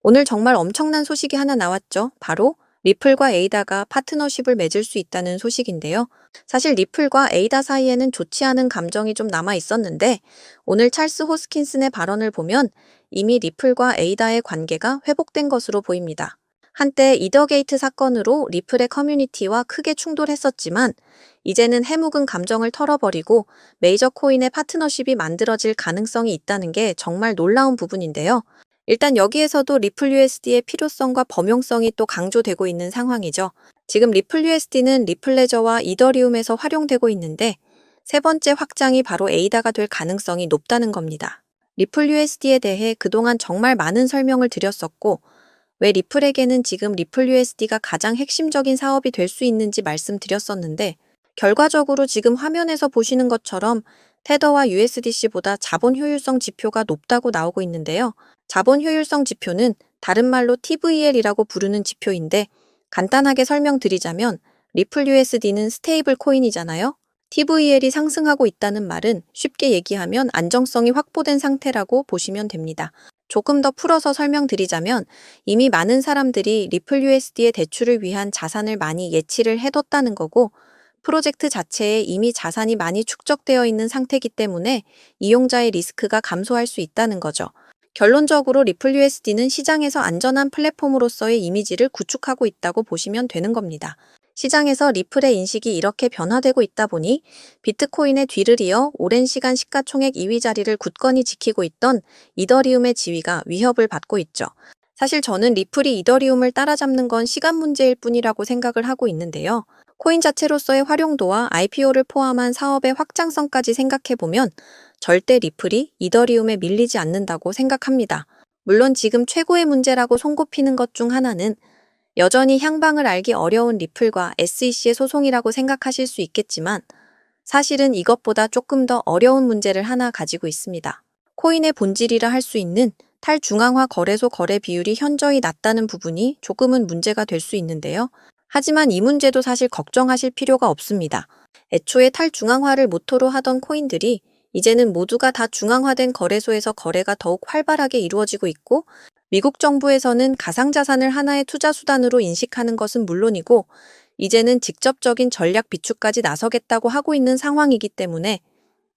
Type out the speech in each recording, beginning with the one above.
오늘 정말 엄청난 소식이 하나 나왔죠. 바로 리플과 에이다가 파트너십을 맺을 수 있다는 소식인데요. 사실 리플과 에이다 사이에는 좋지 않은 감정이 좀 남아 있었는데 오늘 찰스 호스킨슨의 발언을 보면 이미 리플과 에이다의 관계가 회복된 것으로 보입니다. 한때 이더게이트 사건으로 리플의 커뮤니티와 크게 충돌했었지만 이제는 해묵은 감정을 털어버리고 메이저 코인의 파트너십이 만들어질 가능성이 있다는 게 정말 놀라운 부분인데요. 일단 여기에서도 리플 USD의 필요성과 범용성이 또 강조되고 있는 상황이죠. 지금 리플 USD는 리플 레저와 이더리움에서 활용되고 있는데 세 번째 확장이 바로 에이다가 될 가능성이 높다는 겁니다. 리플 USD에 대해 그동안 정말 많은 설명을 드렸었고 왜 리플에게는 지금 리플 USD가 가장 핵심적인 사업이 될 수 있는지 말씀드렸었는데 결과적으로 지금 화면에서 보시는 것처럼 테더와 USDC보다 자본 효율성 지표가 높다고 나오고 있는데요. 자본 효율성 지표는 다른 말로 TVL이라고 부르는 지표인데 간단하게 설명드리자면 리플 USD는 스테이블 코인이잖아요. TVL이 상승하고 있다는 말은 쉽게 얘기하면 안정성이 확보된 상태라고 보시면 됩니다. 조금 더 풀어서 설명드리자면 이미 많은 사람들이 리플 USD의 대출을 위한 자산을 많이 예치를 해뒀다는 거고 프로젝트 자체에 이미 자산이 많이 축적되어 있는 상태이기 때문에 이용자의 리스크가 감소할 수 있다는 거죠. 결론적으로 리플 USD는 시장에서 안전한 플랫폼으로서의 이미지를 구축하고 있다고 보시면 되는 겁니다. 시장에서 리플의 인식이 이렇게 변화되고 있다 보니 비트코인의 뒤를 이어 오랜 시간 시가총액 2위 자리를 굳건히 지키고 있던 이더리움의 지위가 위협을 받고 있죠. 사실 저는 리플이 이더리움을 따라잡는 건 시간 문제일 뿐이라고 생각을 하고 있는데요. 코인 자체로서의 활용도와 IPO를 포함한 사업의 확장성까지 생각해보면 절대 리플이 이더리움에 밀리지 않는다고 생각합니다. 물론 지금 최고의 문제라고 손꼽히는 것 중 하나는 여전히 향방을 알기 어려운 리플과 SEC의 소송이라고 생각하실 수 있겠지만 사실은 이것보다 조금 더 어려운 문제를 하나 가지고 있습니다. 코인의 본질이라 할 수 있는 탈중앙화 거래소 거래 비율이 현저히 낮다는 부분이 조금은 문제가 될 수 있는데요. 하지만 이 문제도 사실 걱정하실 필요가 없습니다. 애초에 탈중앙화를 모토로 하던 코인들이 이제는 모두가 다 중앙화된 거래소에서 거래가 더욱 활발하게 이루어지고 있고 미국 정부에서는 가상자산을 하나의 투자 수단으로 인식하는 것은 물론이고 이제는 직접적인 전략 비축까지 나서겠다고 하고 있는 상황이기 때문에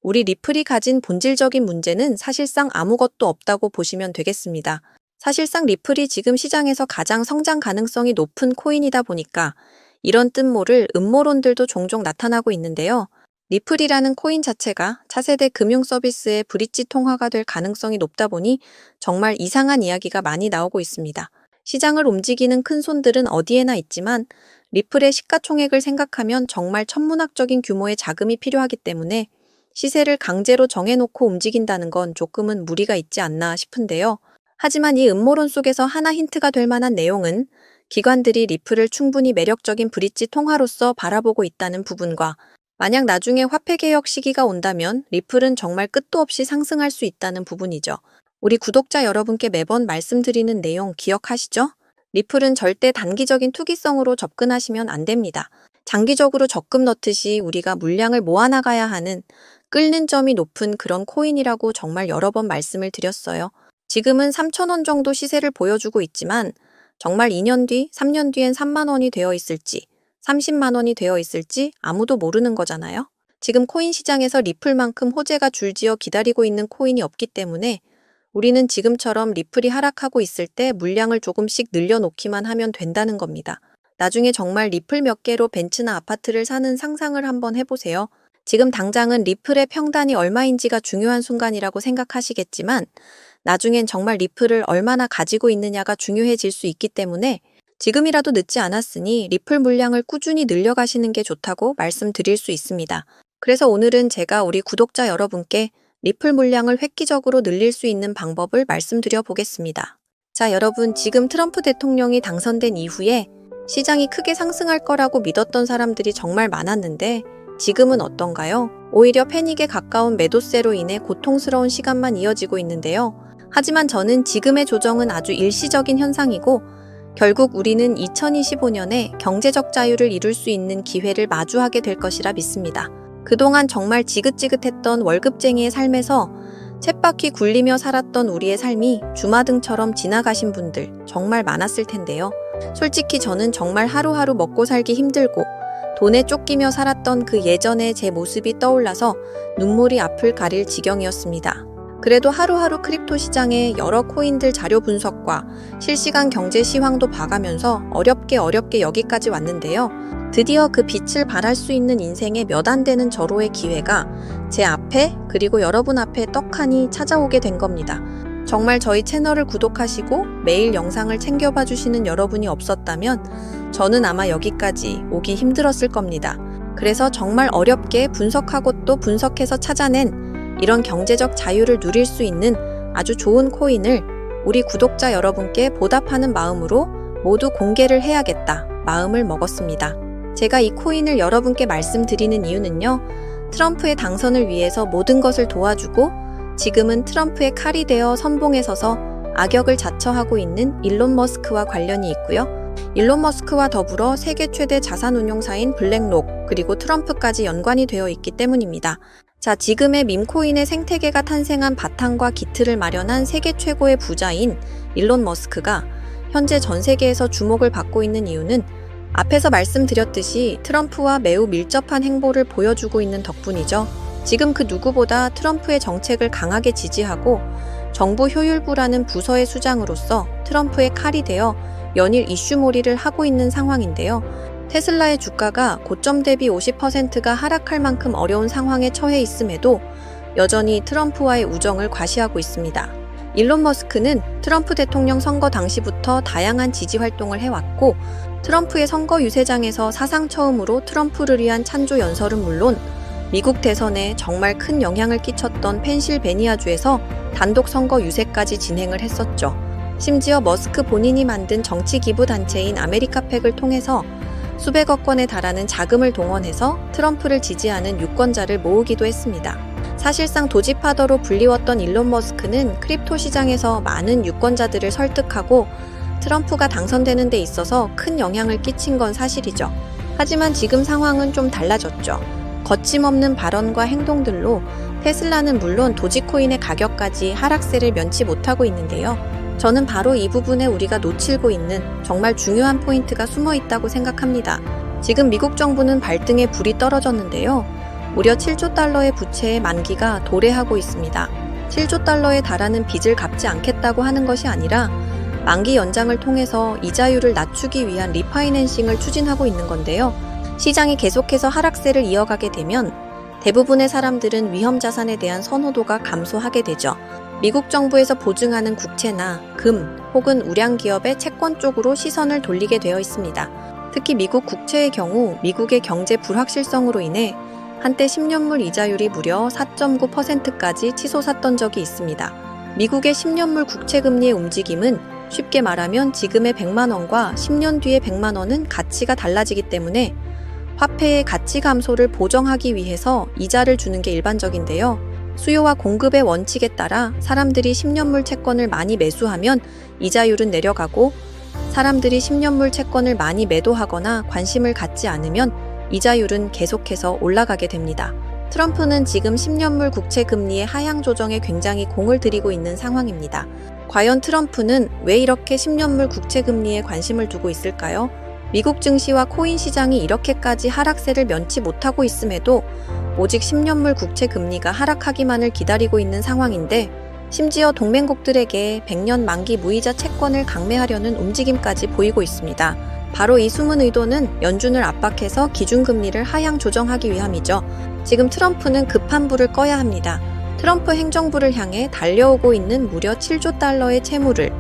우리 리플이 가진 본질적인 문제는 사실상 아무것도 없다고 보시면 되겠습니다. 사실상 리플이 지금 시장에서 가장 성장 가능성이 높은 코인이다 보니까 이런 뜻 모를 음모론들도 종종 나타나고 있는데요. 리플이라는 코인 자체가 차세대 금융 서비스의 브릿지 통화가 될 가능성이 높다 보니 정말 이상한 이야기가 많이 나오고 있습니다. 시장을 움직이는 큰 손들은 어디에나 있지만 리플의 시가총액을 생각하면 정말 천문학적인 규모의 자금이 필요하기 때문에 시세를 강제로 정해놓고 움직인다는 건 조금은 무리가 있지 않나 싶은데요. 하지만 이 음모론 속에서 하나 힌트가 될 만한 내용은 기관들이 리플을 충분히 매력적인 브릿지 통화로서 바라보고 있다는 부분과 만약 나중에 화폐 개혁 시기가 온다면 리플은 정말 끝도 없이 상승할 수 있다는 부분이죠. 우리 구독자 여러분께 매번 말씀드리는 내용 기억하시죠? 리플은 절대 단기적인 투기성으로 접근하시면 안 됩니다. 장기적으로 적금 넣듯이 우리가 물량을 모아나가야 하는 끓는 점이 높은 그런 코인이라고 정말 여러 번 말씀을 드렸어요. 지금은 3,000원 정도 시세를 보여주고 있지만 정말 2년 뒤, 3년 뒤엔 3만 원이 되어 있을지 30만 원이 되어 있을지 아무도 모르는 거잖아요. 지금 코인 시장에서 리플만큼 호재가 줄지어 기다리고 있는 코인이 없기 때문에 우리는 지금처럼 리플이 하락하고 있을 때 물량을 조금씩 늘려놓기만 하면 된다는 겁니다. 나중에 정말 리플 몇 개로 벤츠나 아파트를 사는 상상을 한번 해보세요. 지금 당장은 리플의 평단이 얼마인지가 중요한 순간이라고 생각하시겠지만 나중엔 정말 리플을 얼마나 가지고 있느냐가 중요해질 수 있기 때문에 지금이라도 늦지 않았으니 리플 물량을 꾸준히 늘려가시는 게 좋다고 말씀드릴 수 있습니다. 그래서 오늘은 제가 우리 구독자 여러분께 리플 물량을 획기적으로 늘릴 수 있는 방법을 말씀드려 보겠습니다. 자, 여러분, 지금 트럼프 대통령이 당선된 이후에 시장이 크게 상승할 거라고 믿었던 사람들이 정말 많았는데 지금은 어떤가요? 오히려 패닉에 가까운 매도세로 인해 고통스러운 시간만 이어지고 있는데요. 하지만 저는 지금의 조정은 아주 일시적인 현상이고 결국 우리는 2025년에 경제적 자유를 이룰 수 있는 기회를 마주하게 될 것이라 믿습니다. 그동안 정말 지긋지긋했던 월급쟁이의 삶에서 쳇바퀴 굴리며 살았던 우리의 삶이 주마등처럼 지나가신 분들 정말 많았을 텐데요. 솔직히 저는 정말 하루하루 먹고 살기 힘들고 돈에 쫓기며 살았던 그 예전의 제 모습이 떠올라서 눈물이 앞을 가릴 지경이었습니다. 그래도 하루하루 크립토 시장의 여러 코인들 자료 분석과 실시간 경제 시황도 봐가면서 어렵게 여기까지 왔는데요. 드디어 그 빛을 발할 수 있는 인생의 몇 안 되는 절호의 기회가 제 앞에 그리고 여러분 앞에 떡하니 찾아오게 된 겁니다. 정말 저희 채널을 구독하시고 매일 영상을 챙겨봐 주시는 여러분이 없었다면 저는 아마 여기까지 오기 힘들었을 겁니다. 그래서 정말 어렵게 분석하고 또 분석해서 찾아낸 이런 경제적 자유를 누릴 수 있는 아주 좋은 코인을 우리 구독자 여러분께 보답하는 마음으로 모두 공개를 해야겠다 마음을 먹었습니다. 제가 이 코인을 여러분께 말씀드리는 이유는요. 트럼프의 당선을 위해서 모든 것을 도와주고 지금은 트럼프의 칼이 되어 선봉에 서서 악역을 자처하고 있는 일론 머스크와 관련이 있고요. 일론 머스크와 더불어 세계 최대 자산운용사인 블랙록 그리고 트럼프까지 연관이 되어 있기 때문입니다. 자, 지금의 밈코인의 생태계가 탄생한 바탕과 기틀을 마련한 세계 최고의 부자인 일론 머스크가 현재 전 세계에서 주목을 받고 있는 이유는 앞에서 말씀드렸듯이 트럼프와 매우 밀접한 행보를 보여주고 있는 덕분이죠. 지금 그 누구보다 트럼프의 정책을 강하게 지지하고 정부 효율부라는 부서의 수장으로서 트럼프의 칼이 되어 연일 이슈몰이를 하고 있는 상황인데요. 테슬라의 주가가 고점 대비 50%가 하락할 만큼 어려운 상황에 처해 있음에도 여전히 트럼프와의 우정을 과시하고 있습니다. 일론 머스크는 트럼프 대통령 선거 당시부터 다양한 지지 활동을 해왔고 트럼프의 선거 유세장에서 사상 처음으로 트럼프를 위한 찬조 연설은 물론 미국 대선에 정말 큰 영향을 끼쳤던 펜실베니아주에서 단독 선거 유세까지 진행을 했었죠. 심지어 머스크 본인이 만든 정치 기부 단체인 아메리카팩을 통해서 수백억 원에 달하는 자금을 동원해서 트럼프를 지지하는 유권자를 모으기도 했습니다. 사실상 도지파더로 불리웠던 일론 머스크는 크립토 시장에서 많은 유권자들을 설득하고 트럼프가 당선되는 데 있어서 큰 영향을 끼친 건 사실이죠. 하지만 지금 상황은 좀 달라졌죠. 거침없는 발언과 행동들로 테슬라는 물론 도지코인의 가격까지 하락세를 면치 못하고 있는데요. 저는 바로 이 부분에 우리가 놓치고 있는 정말 중요한 포인트가 숨어 있다고 생각합니다. 지금 미국 정부는 발등에 불이 떨어졌는데요. 무려 7조 달러의 부채의 만기가 도래하고 있습니다. 7조 달러에 달하는 빚을 갚지 않겠다고 하는 것이 아니라 만기 연장을 통해서 이자율을 낮추기 위한 리파이낸싱을 추진하고 있는 건데요. 시장이 계속해서 하락세를 이어가게 되면 대부분의 사람들은 위험 자산에 대한 선호도가 감소하게 되죠. 미국 정부에서 보증하는 국채나 금 혹은 우량 기업의 채권 쪽으로 시선을 돌리게 되어 있습니다. 특히 미국 국채의 경우 미국의 경제 불확실성으로 인해 한때 10년물 이자율이 무려 4.9%까지 치솟았던 적이 있습니다. 미국의 10년물 국채 금리의 움직임은 쉽게 말하면 지금의 100만 원과 10년 뒤의 100만 원은 가치가 달라지기 때문에 화폐의 가치 감소를 보정하기 위해서 이자를 주는 게 일반적인데요. 수요와 공급의 원칙에 따라 사람들이 10년물 채권을 많이 매수하면 이자율은 내려가고 사람들이 10년물 채권을 많이 매도하거나 관심을 갖지 않으면 이자율은 계속해서 올라가게 됩니다. 트럼프는 지금 10년물 국채 금리의 하향 조정에 굉장히 공을 들이고 있는 상황입니다. 과연 트럼프는 왜 이렇게 10년물 국채 금리에 관심을 두고 있을까요? 미국 증시와 코인 시장이 이렇게까지 하락세를 면치 못하고 있음에도 오직 10년물 국채 금리가 하락하기만을 기다리고 있는 상황인데 심지어 동맹국들에게 100년 만기 무이자 채권을 강매하려는 움직임까지 보이고 있습니다. 바로 이 숨은 의도는 연준을 압박해서 기준금리를 하향 조정하기 위함이죠. 지금 트럼프는 급한 불을 꺼야 합니다. 트럼프 행정부를 향해 달려오고 있는 무려 7조 달러의 채무를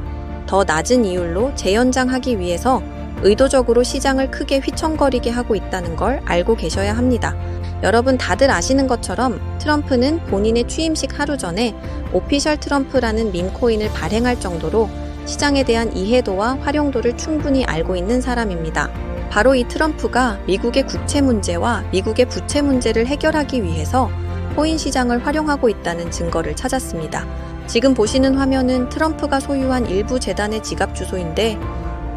더 낮은 이율로 재연장하기 위해서 의도적으로 시장을 크게 휘청거리게 하고 있다는 걸 알고 계셔야 합니다. 여러분 다들 아시는 것처럼 트럼프는 본인의 취임식 하루 전에 오피셜 트럼프라는 밈코인을 발행할 정도로 시장에 대한 이해도와 활용도를 충분히 알고 있는 사람입니다. 바로 이 트럼프가 미국의 국채 문제와 미국의 부채 문제를 해결하기 위해서 코인 시장을 활용하고 있다는 증거를 찾았습니다. 지금 보시는 화면은 트럼프가 소유한 일부 재단의 지갑 주소인데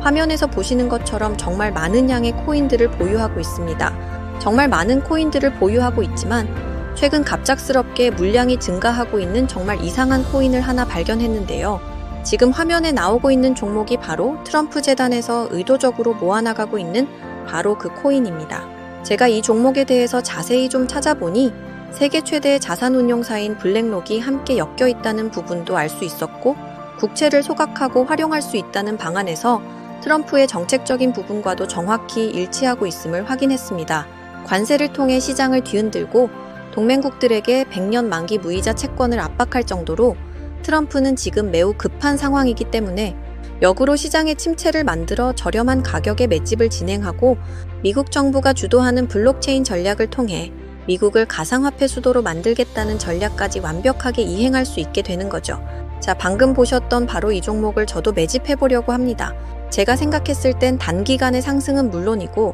화면에서 보시는 것처럼 정말 많은 양의 코인들을 보유하고 있습니다. 정말 많은 코인들을 보유하고 있지만 최근 갑작스럽게 물량이 증가하고 있는 정말 이상한 코인을 하나 발견했는데요. 지금 화면에 나오고 있는 종목이 바로 트럼프 재단에서 의도적으로 모아나가고 있는 바로 그 코인입니다. 제가 이 종목에 대해서 자세히 좀 찾아보니 세계 최대의 자산운용사인 블랙록이 함께 엮여 있다는 부분도 알 수 있었고, 국채를 소각하고 활용할 수 있다는 방안에서 트럼프의 정책적인 부분과도 정확히 일치하고 있음을 확인했습니다. 관세를 통해 시장을 뒤흔들고 동맹국들에게 100년 만기 무이자 채권을 압박할 정도로 트럼프는 지금 매우 급한 상황이기 때문에 역으로 시장의 침체를 만들어 저렴한 가격에 맷집을 진행하고 미국 정부가 주도하는 블록체인 전략을 통해 미국을 가상화폐 수도로 만들겠다는 전략까지 완벽하게 이행할 수 있게 되는 거죠. 자, 방금 보셨던 바로 이 종목을 저도 매집해보려고 합니다. 제가 생각했을 땐 단기간의 상승은 물론이고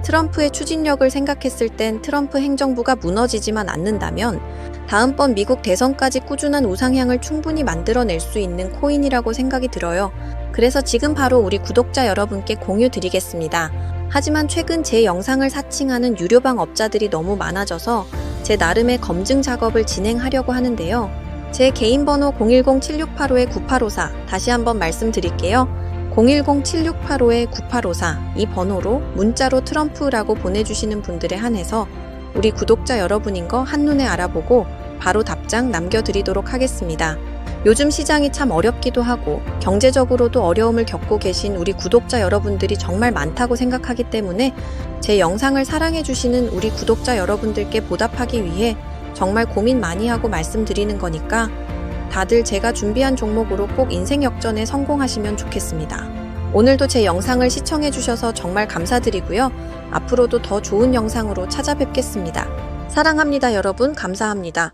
트럼프의 추진력을 생각했을 땐 트럼프 행정부가 무너지지만 않는다면 다음번 미국 대선까지 꾸준한 우상향을 충분히 만들어낼 수 있는 코인이라고 생각이 들어요. 그래서 지금 바로 우리 구독자 여러분께 공유 드리겠습니다. 하지만 최근 제 영상을 사칭하는 유료방 업자들이 너무 많아져서 제 나름의 검증 작업을 진행하려고 하는데요. 제 개인 번호 010-7685-9854 다시 한번 말씀드릴게요. 010-7685-9854 이 번호로 문자로 트럼프라고 보내주시는 분들에 한해서 우리 구독자 여러분인 거 한눈에 알아보고 바로 답장 남겨드리도록 하겠습니다. 요즘 시장이 참 어렵기도 하고 경제적으로도 어려움을 겪고 계신 우리 구독자 여러분들이 정말 많다고 생각하기 때문에 제 영상을 사랑해주시는 우리 구독자 여러분들께 보답하기 위해 정말 고민 많이 하고 말씀드리는 거니까 다들 제가 준비한 종목으로 꼭 인생 역전에 성공하시면 좋겠습니다. 오늘도 제 영상을 시청해주셔서 정말 감사드리고요. 앞으로도 더 좋은 영상으로 찾아뵙겠습니다. 사랑합니다, 여러분. 감사합니다.